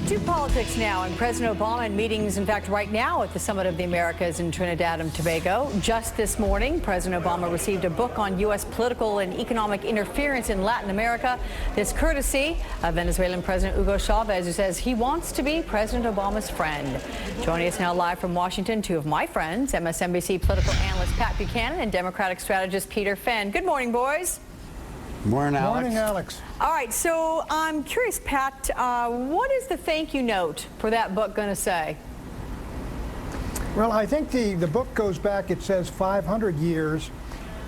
To politics now, and President Obama in meetings, in fact, right now at the Summit of the Americas in Trinidad and Tobago. Just this morning, President Obama received a book on U.S. political and economic interference in Latin America. This courtesy of Venezuelan President Hugo Chavez, who says he wants to be President Obama's friend. Joining us now live from Washington, two of my friends, MSNBC political analyst Pat Buchanan and Democratic strategist Peter Fenn. Good morning, boys. Morning, Alex. Morning, Alex. All right, so I'm curious, Pat, what is the thank you note for that book going to say? Well, I think the book goes back, it says 500 years,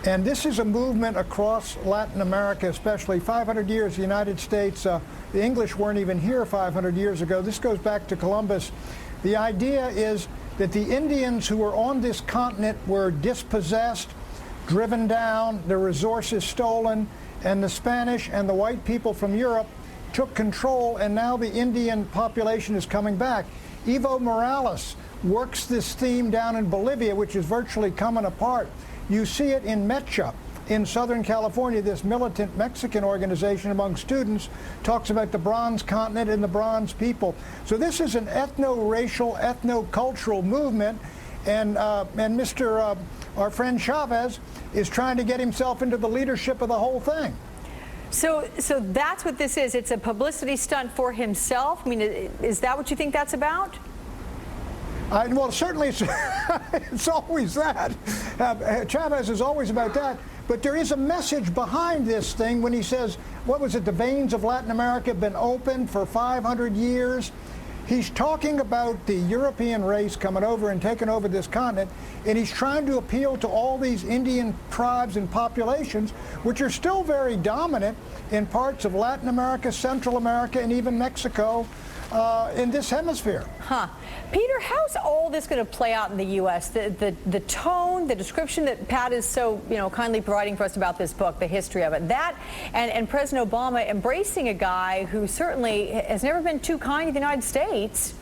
and this is a movement across Latin America, especially 500 years, the United States. The English weren't even here 500 years ago. This goes back to Columbus. The idea is that the Indians who were on this continent were dispossessed, driven down, their resources stolen, and the Spanish and the white people from Europe took control, and now the Indian population is coming back. Evo Morales works this theme down in Bolivia, which is virtually coming apart. You see it in Mecha in Southern California. This militant Mexican organization among students talks about the bronze continent and the bronze people. So this is an ethno-racial, ethno-cultural movement, and our friend Chavez is trying to get himself into the leadership of the whole thing. So that's what this is. It's a publicity stunt for himself. I mean, is that what you think that's about? Well, certainly it's always that. Chavez is always about that. But there is a message behind this thing when he says, what was it, the veins of Latin America have been open for 500 years. He's talking about the European race coming over and taking over this continent, and he's trying to appeal to all these Indian tribes and populations, which are still very dominant in parts of Latin America, Central America, and even Mexico in this hemisphere. Huh. Peter, how's all this going to play out in the U.S.? The tone, the description that Pat is so kindly providing for us about this book, the history of it, that and President Obama embracing a guy who certainly has never been too kind to the United States.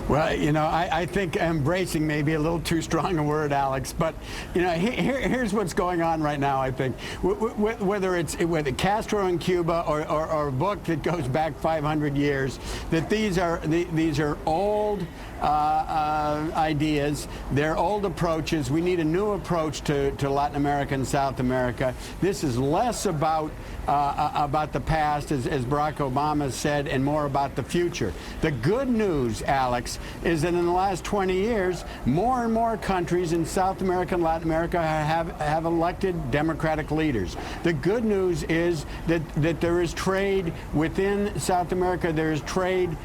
Well, I think embracing may be a little too strong a word, Alex, but, here's what's going on right now, I think. Whether it's Castro in Cuba or a book that goes back 500 years, that these are old ideas, they're old approaches. We need a new approach to Latin America and South America. This is less about the past, as Barack Obama said, and more about the future. The good news, Alex, is that in the last 20 years, more and more countries in South America and Latin America have elected democratic leaders. The good news is that there is trade within South America. There is trade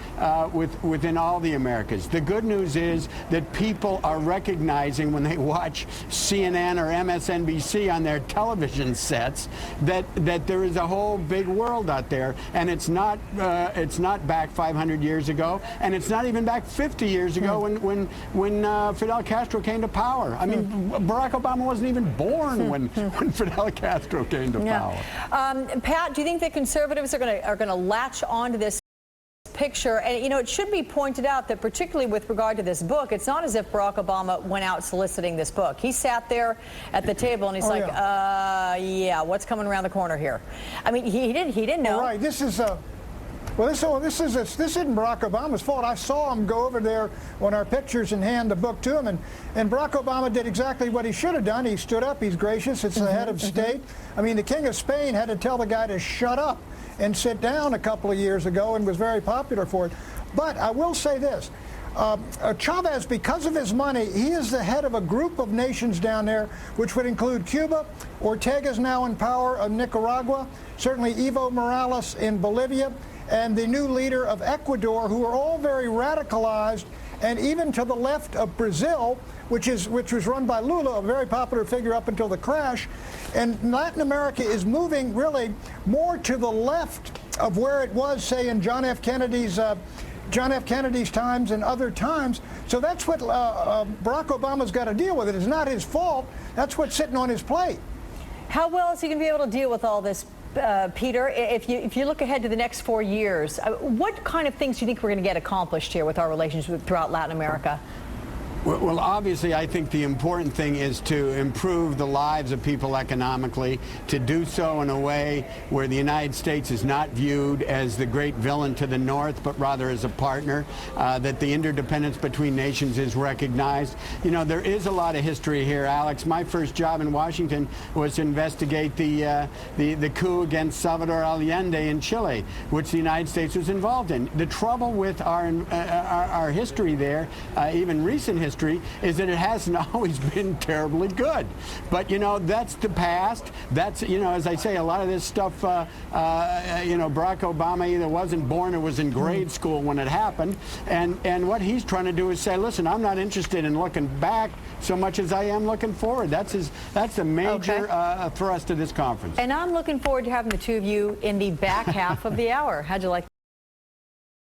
within all the Americas. The good news is that people are recognizing when they watch CNN or MSNBC on their television sets that there is a whole big world out there, and it's not back 500 years ago, and it's not even back 50 years ago when Fidel Castro came to power. I mean, Barack Obama wasn't even born when Fidel Castro came to power. Pat, do you think that conservatives are going to latch on to this picture? And it should be pointed out that particularly with regard to this book, it's not as if Barack Obama went out soliciting this book. He sat there at the table and he's yeah, what's coming around the corner here? I mean, he didn't know. All right, this isn't Barack Obama's fault. I saw him go over there on our pictures and hand the book to him, and Barack Obama did exactly what he should have done. He stood up. He's gracious. It's the head of state. I mean, the King of Spain had to tell the guy to shut up and sit down a couple of years ago, and was very popular for it. But I will say this. Chavez, because of his money, he is the head of a group of nations down there, which would include Cuba. Ortega's now in power of Nicaragua, certainly Evo Morales in Bolivia, and the new leader of Ecuador, who are all very radicalized, and even to the left of Brazil, which was run by Lula, a very popular figure up until the crash. And Latin America is moving really more to the left of where it was, say, in John F. Kennedy's times and other times. So that's what Barack Obama's got to deal with. It is not his fault. That's what's sitting on his plate. How well is he going to be able to deal with all this, Peter? If you look ahead to the next 4 years, what kind of things do you think we're going to get accomplished here with our relations throughout Latin America? Well, obviously, I think the important thing is to improve the lives of people economically, to do so in a way where the United States is not viewed as the great villain to the north, but rather as a partner, that the interdependence between nations is recognized. You know, there is a lot of history here, Alex. My first job in Washington was to investigate the coup against Salvador Allende in Chile, which the United States was involved in. The trouble with our history there, even recent history, is that it hasn't always been terribly good. But, you know, that's the past. That's, you know, as I say, a lot of this stuff, you know, Barack Obama either wasn't born or was in grade school when it happened. And what he's trying to do is say, listen, I'm not interested in looking back so much as I am looking forward. That's the major thrust of this conference. And I'm looking forward to having the two of you in the back half of the hour. How'd you like that?